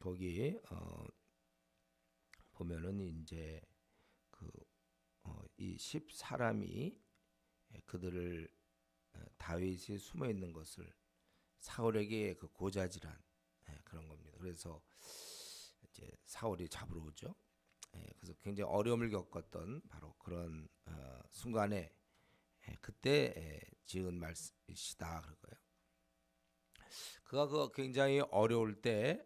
거기 보면은 이제 이 10사람이 그들을 다윗이 숨어 있는 것을 사울에게 그 고자질한 그런 겁니다. 그래서 이제 사울이 잡으러 오죠. 그래서 굉장히 어려움을 겪었던 바로 그런 순간에 그때 지은 말씀이시다 그거예요. 그가 그 굉장히 어려울 때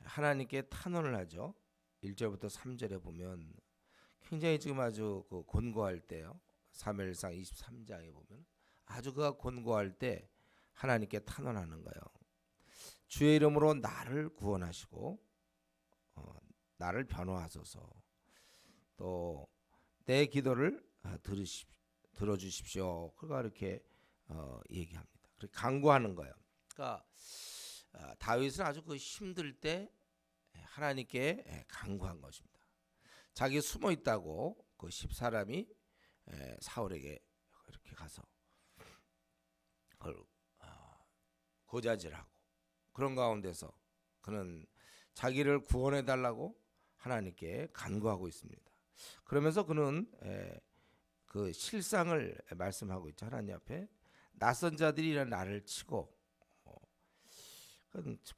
하나님께 탄원을 하죠. 1절부터 3절에 보면 굉장히 지금 아주 그 곤고할 때요. 사무엘상 23장에 보면 아주 그가 곤고할 때 하나님께 탄원하는 거예요. 주의 이름으로 나를 구원하시고 나를 변호하소서. 또 내 기도를 들어주십시오. 그가 이렇게 얘기합니다. 그렇게 간구하는 거예요. 그러니까 다윗은 아주 그 힘들 때 하나님께 간구한 것입니다. 자기 숨어 있다고 그 10사람이 사울에게 이렇게 가서 그걸 고자질하고 그런 가운데서 그는 자기를 구원해 달라고 하나님께 간구하고 있습니다. 그러면서 그는 그 실상을 말씀하고 있죠. 하나님 앞에 낯선 자들이 나를 치고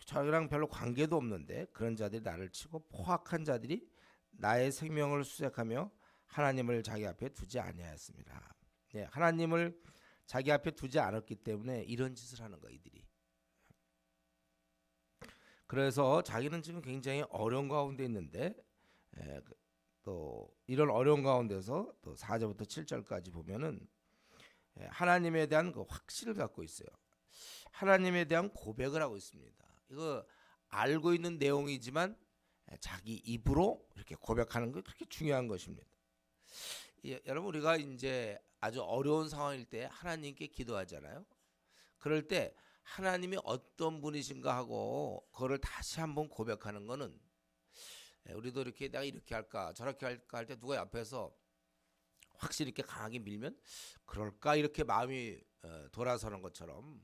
저희랑 별로 관계도 없는데 그런 자들이 나를 치고 포악한 자들이 나의 생명을 수색하며 하나님을 자기 앞에 두지 아니하였습니다. 하나님을 자기 앞에 두지 않았기 때문에 이런 짓을 하는 거야 이들이. 그래서 자기는 지금 굉장히 어려운 가운데 있는데 또 이런 어려운 가운데서 또 4절부터 7절까지 보면은 하나님에 대한 그 확신을 갖고 있어요. 하나님에 대한 고백을 하고 있습니다. 이거 알고 있는 내용이지만 자기 입으로 이렇게 고백하는 게 그렇게 중요한 것입니다. 여러분 우리가 이제 아주 어려운 상황일 때 하나님께 기도하잖아요. 그럴 때 하나님이 어떤 분이신가 하고 그거를 다시 한번 고백하는 거는 우리도 이렇게 내가 이렇게 할까 저렇게 할까 할 때 누가 옆에서 확실히 이렇게 강하게 밀면 그럴까 이렇게 마음이 돌아서는 것처럼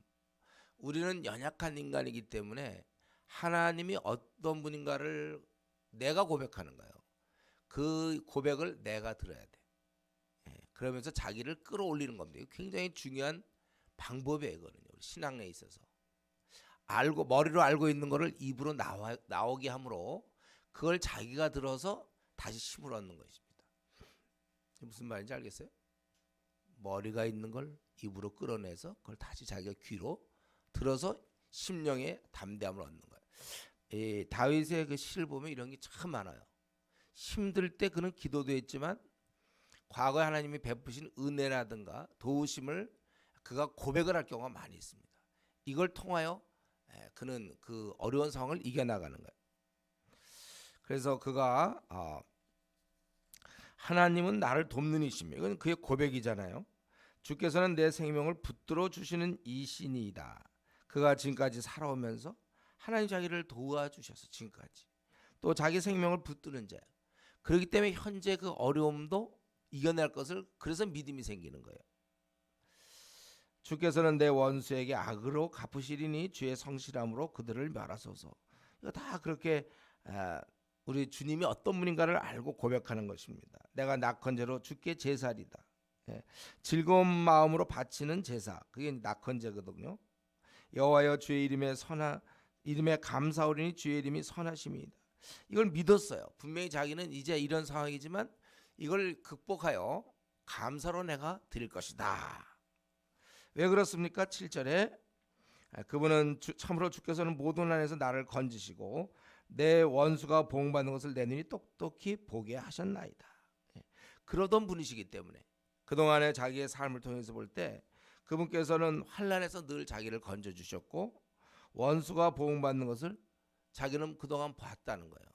우리는 연약한 인간이기 때문에 하나님이 어떤 분인가를 내가 고백하는 거예요. 그 고백을 내가 들어야 돼. 그러면서 자기를 끌어올리는 겁니다. 이거 굉장히 중요한 방법이에요. 이거는요. 우리 신앙에 있어서 머리로 알고 있는 거를 입으로 나오게 함으로 그걸 자기가 들어서 다시 힘을 얻는 것입니다. 무슨 말인지 알겠어요? 머리가 있는 걸 입으로 끌어내서 그걸 다시 자기가 귀로 들어서 심령의 담대함을 얻는 거예요. 다윗의 그 시를 보면 이런 게 참 많아요. 힘들 때 그는 기도도 했지만 과거에 하나님이 베푸신 은혜라든가 도우심을 그가 고백을 할 경우가 많이 있습니다. 이걸 통하여 그는 그 어려운 상황을 이겨나가는 거예요. 그래서 그가 하나님은 나를 돕는 이시며 이건 그의 고백이잖아요. 주께서는 내 생명을 붙들어 주시는 이신이다. 그가 지금까지 살아오면서 하나님 자기를 도와주셔서 지금까지 또 자기 생명을 붙드는 자예요. 그렇기 때문에 현재 그 어려움도 이겨낼 것을 그래서 믿음이 생기는 거예요. 주께서는 내 원수에게 악으로 갚으시리니 주의 성실함으로 그들을 멸하소서. 이거 다 그렇게 우리 주님이 어떤 분인가를 알고 고백하는 것입니다. 내가 낙헌제로 주께 제사리다. 즐거운 마음으로 바치는 제사, 그게 낙헌제거든요. 여호와여 주의 이름에 감사하리니 주의 이름이 선하심이다. 이걸 믿었어요. 분명히 자기는 이제 이런 상황이지만 이걸 극복하여 감사로 내가 드릴 것이다. 왜 그렇습니까? 7절에 그분은 참으로 주께서는 모든 안에서 나를 건지시고 내 원수가 보응받는 것을 내 눈이 똑똑히 보게 하셨나이다. 그러던 분이시기 때문에 그동안에 자기의 삶을 통해서 볼 때 그분께서는 환난에서 늘 자기를 건져주셨고 원수가 보응받는 것을 자기는 그동안 봤다는 거예요.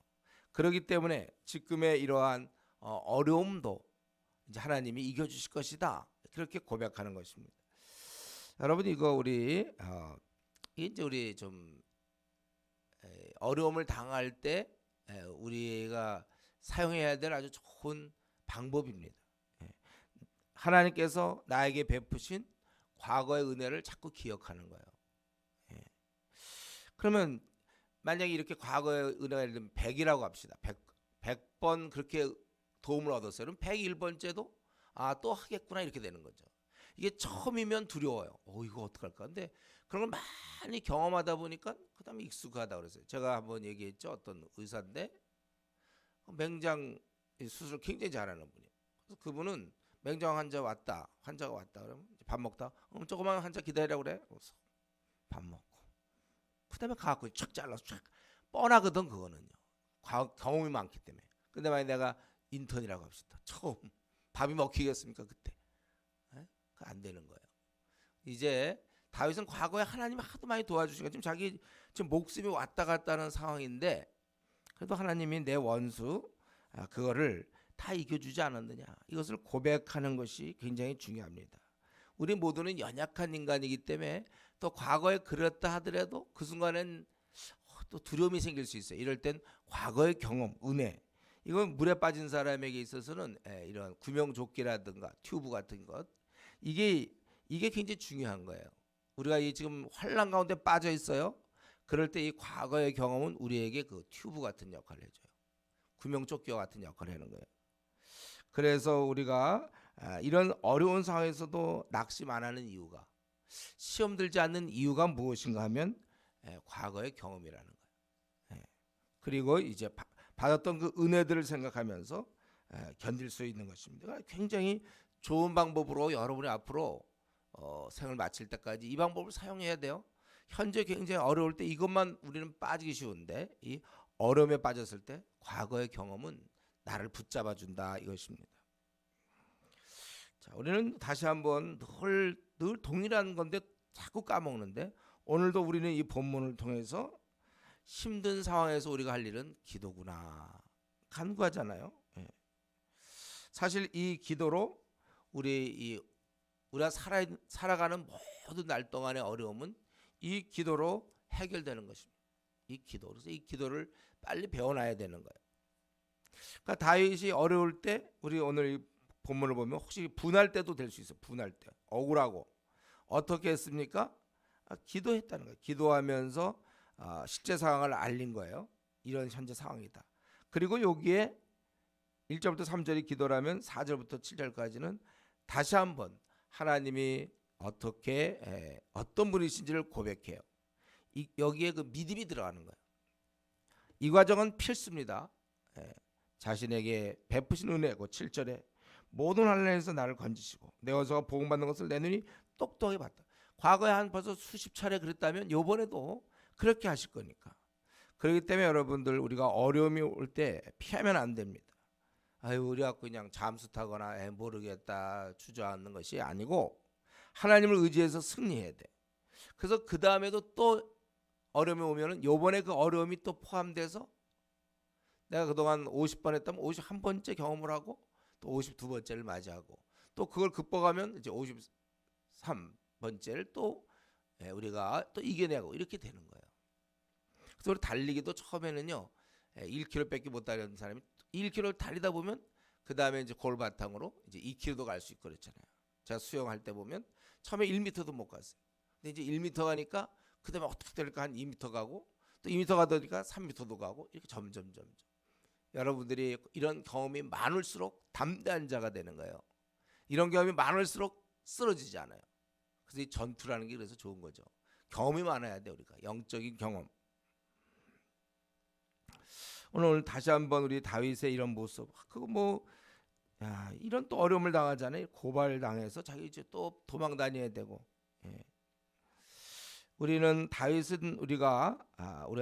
그렇기 때문에 지금의 이러한 어려움도 이제 하나님이 이겨주실 것이다. 그렇게 고백하는 것입니다. 여러분 이거 이제 우리 좀 어려움을 당할 때 우리가 사용해야 될 아주 좋은 방법입니다. 하나님께서 나에게 베푸신 과거의 은혜를 자꾸 기억하는 거예요. 그러면 만약에 이렇게 과거의 은혜가 예를 들면 100이라고 합시다. 100번 그렇게 도움을 얻었어요. 그럼 101번째도 또 하겠구나 이렇게 되는 거죠. 이게 처음이면 두려워요. 이거 어떡할까? 근데 그런 걸 많이 경험하다 보니까 그다음에 익숙하다 그랬어요. 제가 한번 얘기했죠. 어떤 의사인데 맹장 수술 굉장히 잘하는 분이에요. 그래서 그분은 맹장 환자가 왔다 그러면 밥 먹다 조그만 환자 기다리라고 그래. 그래서 밥 먹고 그다음에 가갖고 촥 잘라서 촥 뻔하거든 그거는요. 경험이 많기 때문에. 근데 만약 내가 인턴이라고 합시다. 처음 밥이 먹히겠습니까 그때? 안 되는 거예요. 이제 다윗은 과거에 하나님이 하도 많이 도와주시니까 지금 자기 지금 목숨이 왔다 갔다 하는 상황인데 그래도 하나님이 내 원수 그거를 다 이겨주지 않았느냐. 이것을 고백하는 것이 굉장히 중요합니다. 우리 모두는 연약한 인간이기 때문에 또 과거에 그랬다 하더라도 그 순간엔 또 두려움이 생길 수 있어요. 이럴 땐 과거의 경험, 은혜 이건 물에 빠진 사람에게 있어서는 이런 구명조끼라든가 튜브 같은 것 이게 굉장히 중요한 거예요. 우리가 이 지금 환난 가운데 빠져 있어요. 그럴 때 이 과거의 경험은 우리에게 그 튜브 같은 역할을 해줘요. 구명조끼와 같은 역할을 하는 거예요. 그래서 우리가 이런 어려운 상황에서도 낙심 안 하는 이유가 시험 들지 않는 이유가 무엇인가 하면 과거의 경험이라는 거예요. 그리고 이제 받았던 그 은혜들을 생각하면서 견딜 수 있는 것입니다. 굉장히 좋은 방법으로 여러분이 앞으로 생을 마칠 때까지 이 방법을 사용해야 돼요. 현재 굉장히 어려울 때 이것만 우리는 빠지기 쉬운데 이 어려움에 빠졌을 때 과거의 경험은 나를 붙잡아 준다 이것입니다. 자, 우리는 다시 한번 늘 동일한 건데 자꾸 까먹는데 오늘도 우리는 이 본문을 통해서 힘든 상황에서 우리가 할 일은 기도구나 간구하잖아요. 사실 이 기도로 우리가 살아가는 모든 날 동안의 어려움은 이 기도로 해결되는 것입니다. 이 기도. 그래서 이 기도를 빨리 배워놔야 되는 거예요. 그러니까 다윗이 어려울 때 우리 오늘 이 본문을 보면 혹시 분할 때도 될 수 있어요. 분할 때 억울하고 어떻게 했습니까? 기도했다는 거예요. 기도하면서 실제 상황을 알린 거예요. 이런 현재 상황이다. 그리고 여기에 1절부터 3절이 기도라면 4절부터 7절까지는 다시 한번 하나님이 어떤 분이신지를 고백해요. 여기에 그 믿음이 들어가는 거예요. 이 과정은 필수입니다. 자신에게 베푸신 은혜고 7절에 모든 환난에서 나를 건지시고 내 원수가 복음받는 것을 내 눈이 똑똑하게 봤다. 과거에 한 벌써 수십 차례 그랬다면 이번에도 그렇게 하실 거니까. 그렇기 때문에 여러분들 우리가 어려움이 올 때 피하면 안 됩니다. 우리 갖고 그냥 잠수 타거나 모르겠다 주저앉는 것이 아니고 하나님을 의지해서 승리해야 돼. 그래서 그 다음에도 또 어려움이 오면은 요번에 그 어려움이 또 포함돼서 내가 그동안 50번 했다면 51번째 경험을 하고 또 52번째를 맞이하고 또 그걸 극복하면 이제 53번째를 또 우리가 또 이겨내고 이렇게 되는 거예요. 그래서 우리 달리기도 처음에는요 1km밖에 못 달리는 사람이 1km를 달리다 보면 그 다음에 이제 골 바탕으로 이제 2km도 갈 수 있고 그렇잖아요. 제가 수영할 때 보면 처음에 1m도 못 갔어요. 근데 이제 1m 가니까 그 다음에 어떻게 될까 한 2m 가고 또 2m 가다 보니까 3m도 가고 이렇게 점점. 여러분들이 이런 경험이 많을수록 담대한 자가 되는 거예요. 이런 경험이 많을수록 쓰러지지 않아요. 그래서 이 전투라는 게 그래서 좋은 거죠. 경험이 많아야 돼 우리가 영적인 경험. 오늘 다시 한번 우리 다윗의 이런 모습 그거 이런 또 어려움을 당하잖아요. 고발 당해서 자기 이제 또 도망 다녀야 되고. 우리는 다윗은 우리가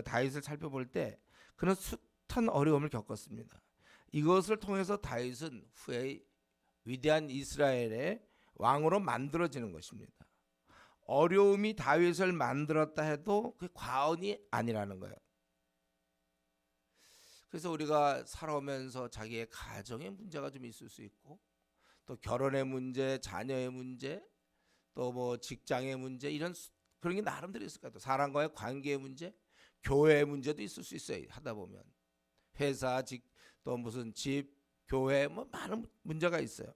다윗을 살펴볼 때 그는 숱한 어려움을 겪었습니다. 이것을 통해서 다윗은 후에 위대한 이스라엘의 왕으로 만들어지는 것입니다. 어려움이 다윗을 만들었다 해도 그게 과언이 아니라는 거예요. 그래서 우리가 살아오면서 자기의 가정의 문제가 좀 있을 수 있고 또 결혼의 문제, 자녀의 문제, 또 직장의 문제 그런 게 나름대로 있을 거예요. 사람과의 관계의 문제, 교회의 문제도 있을 수 있어요. 하다 보면 회사, 또 무슨 집, 교회 많은 문제가 있어요.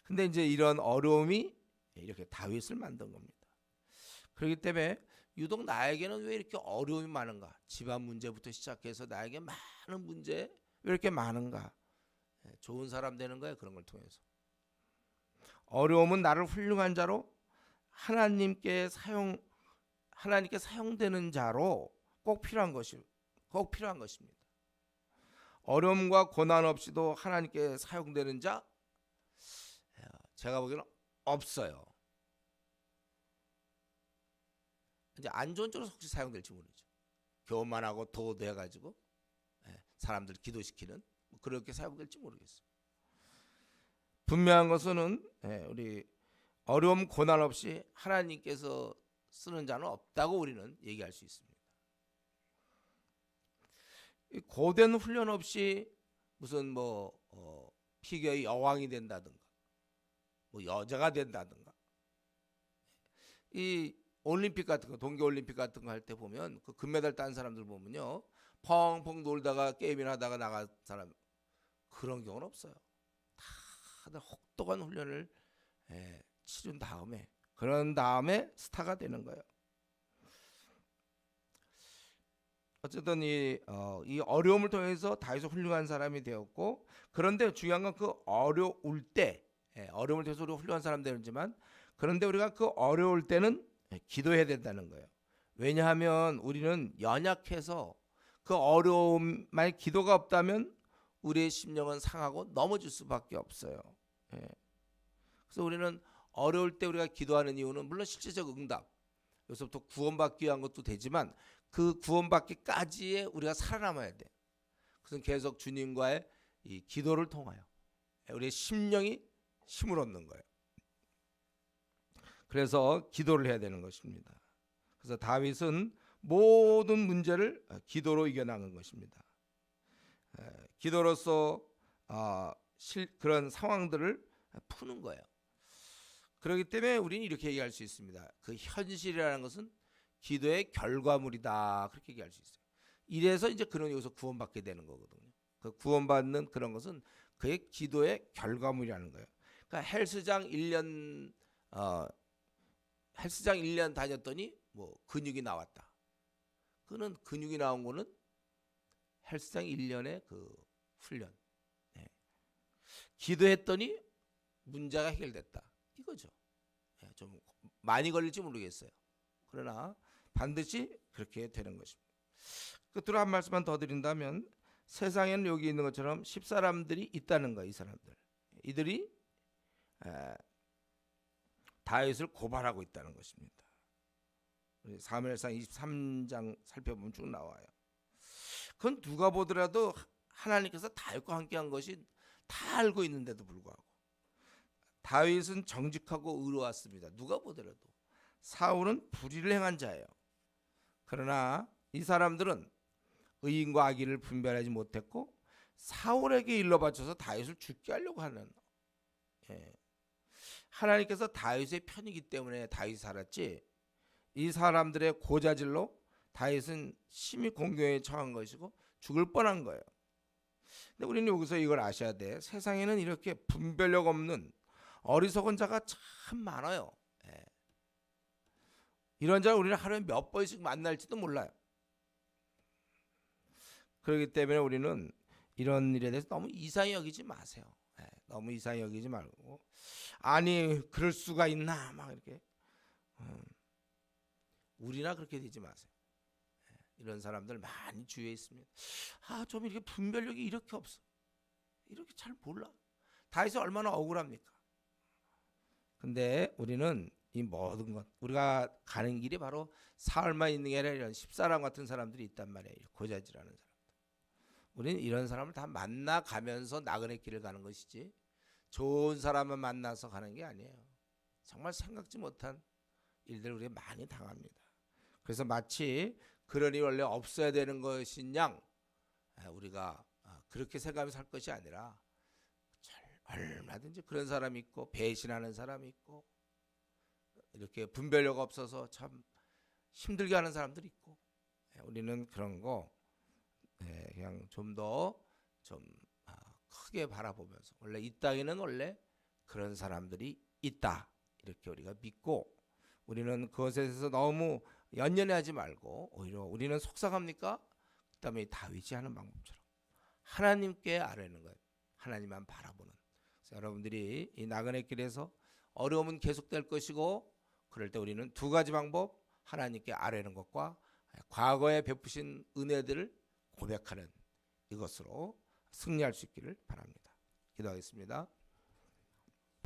근데 이제 이런 어려움이 이렇게 다윗을 만든 겁니다. 그렇기 때문에 유독 나에게는 왜 이렇게 어려움이 많은가? 집안 문제부터 시작해서 나에게 많은 문제 왜 이렇게 많은가? 좋은 사람 되는 거예요. 그런 걸 통해서. 어려움은 나를 훌륭한 자로 하나님께 사용되는 자로 꼭 필요한 것입니다. 어려움과 고난 없이도 하나님께 사용되는 자 제가 보기에는 없어요. 이제 안 좋은 쪽으로 혹시 사용될지 모르죠. 교만하고 도도해가지고 사람들 기도시키는 그렇게 사용될지 모르겠어요. 분명한 것은 우리 어려움 고난 없이 하나님께서 쓰는 자는 없다고 우리는 얘기할 수 있습니다. 고된 훈련 없이 무슨 피겨의 여왕이 된다든가 여자가 된다든가 이 올림픽 같은 거 동계올림픽 같은 거 할 때 보면 그 금메달 딴 사람들 보면요 펑펑 놀다가 게임이나 하다가 나간 사람 그런 경우는 없어요. 다들 혹독한 훈련을 치른 다음에 그런 다음에 스타가 되는 거예요. 어쨌든 이 어려움을 통해서 다윗은 훌륭한 사람이 되었고 그런데 중요한 건 그 어려울 때 어려움을 통해서 우리가 훌륭한 사람 되지만 그런데 우리가 그 어려울 때는 기도해야 된다는 거예요. 왜냐하면 우리는 연약해서 그 어려움만 기도가 없다면 우리의 심령은 상하고 넘어질 수밖에 없어요. 그래서 우리는 어려울 때 우리가 기도하는 이유는 물론 실제적 응답 여기서부터 구원받기 위한 것도 되지만 그 구원받기까지에 우리가 살아남아야 돼. 그래서 계속 주님과의 이 기도를 통하여 우리의 심령이 힘을 얻는 거예요. 그래서 기도를 해야 되는 것입니다. 그래서 다윗은 모든 문제를 기도로 이겨나간 것입니다. 기도로서 그런 상황들을 푸는 거예요. 그렇기 때문에 우리는 이렇게 얘기할 수 있습니다. 그 현실이라는 것은 기도의 결과물이다. 그렇게 얘기할 수 있어요. 이래서 이제 그런 여기서 구원받게 되는 거거든요. 그 구원받는 그런 것은 그의 기도의 결과물이라는 거예요. 그러니까 헬스장 1년 다녔더니 근육이 나왔다. 그는 근육이 나온 거는 헬스장 1년의 그 훈련. 기도했더니 문제가 해결됐다. 이거죠. 좀 많이 걸릴지 모르겠어요. 그러나 반드시 그렇게 되는 것입니다. 끝으로 한 말씀만 더 드린다면 세상에는 여기 있는 것처럼 10사람들이 있다는 거예요. 이 사람들. 이들이 다윗을 고발하고 있다는 것입니다. 사무엘상 23장 살펴보면 쭉 나와요. 그건 누가 보더라도 하나님께서 다윗과 함께한 것이 다 알고 있는데도 불구하고 다윗은 정직하고 의로웠습니다. 누가 보더라도 사울은 불의를 행한 자예요. 그러나 이 사람들은 의인과 악의를 분별하지 못했고 사울에게 일러 바쳐서 다윗을 죽게 하려고 하는 하나님께서 다윗의 편이기 때문에 다윗이 살았지 이 사람들의 고자질로 다윗은 심히 공경에 처한 것이고 죽을 뻔한 거예요. 근데 우리는 여기서 이걸 아셔야 돼. 세상에는 이렇게 분별력 없는 어리석은 자가 참 많아요. 이런 자를 우리는 하루에 몇 번씩 만날지도 몰라요. 그렇기 때문에 우리는 이런 일에 대해서 너무 이상히 여기지 마세요. 너무 이상히 여기지 말고 아니 그럴 수가 있나 막 이렇게 우리나 그렇게 되지 마세요. 이런 사람들 많이 주위에 있습니다. 좀 이렇게 분별력이 이렇게 없어. 이렇게 잘 몰라. 다윗이 얼마나 억울합니까? 근데 우리는 이 모든 것 우리가 가는 길이 바로 사흘만 있는 게 아니라 이런 10사람 같은 사람들이 있단 말이에요. 고자질하는 사람들. 우리는 이런 사람을 다 만나가면서 나그네 길을 가는 것이지 좋은 사람만 만나서 가는 게 아니에요. 정말 생각지 못한 일들을 우리가 많이 당합니다. 그래서 마치 그런 일이 원래 없어야 되는 것인 양 우리가 그렇게 생각하면서 살 것이 아니라 얼마든지 그런 사람이 있고 배신하는 사람이 있고 이렇게 분별력 없어서 참 힘들게 하는 사람들이 있고 우리는 그런 거 그냥 좀 더 크게 바라보면서 원래 이 땅에는 원래 그런 사람들이 있다 이렇게 우리가 믿고 우리는 그것에 대해서 너무 연연하지 말고 오히려 우리는 속상합니까? 그다음에 다윗이 하는 방법처럼 하나님께 아뢰는 것, 하나님만 바라보는. 그래서 여러분들이 이 나그네 길에서 어려움은 계속될 것이고 그럴 때 우리는 두 가지 방법, 하나님께 아뢰는 것과 과거에 베푸신 은혜들을 고백하는 이것으로 승리할 수 있기를 바랍니다. 기도하겠습니다.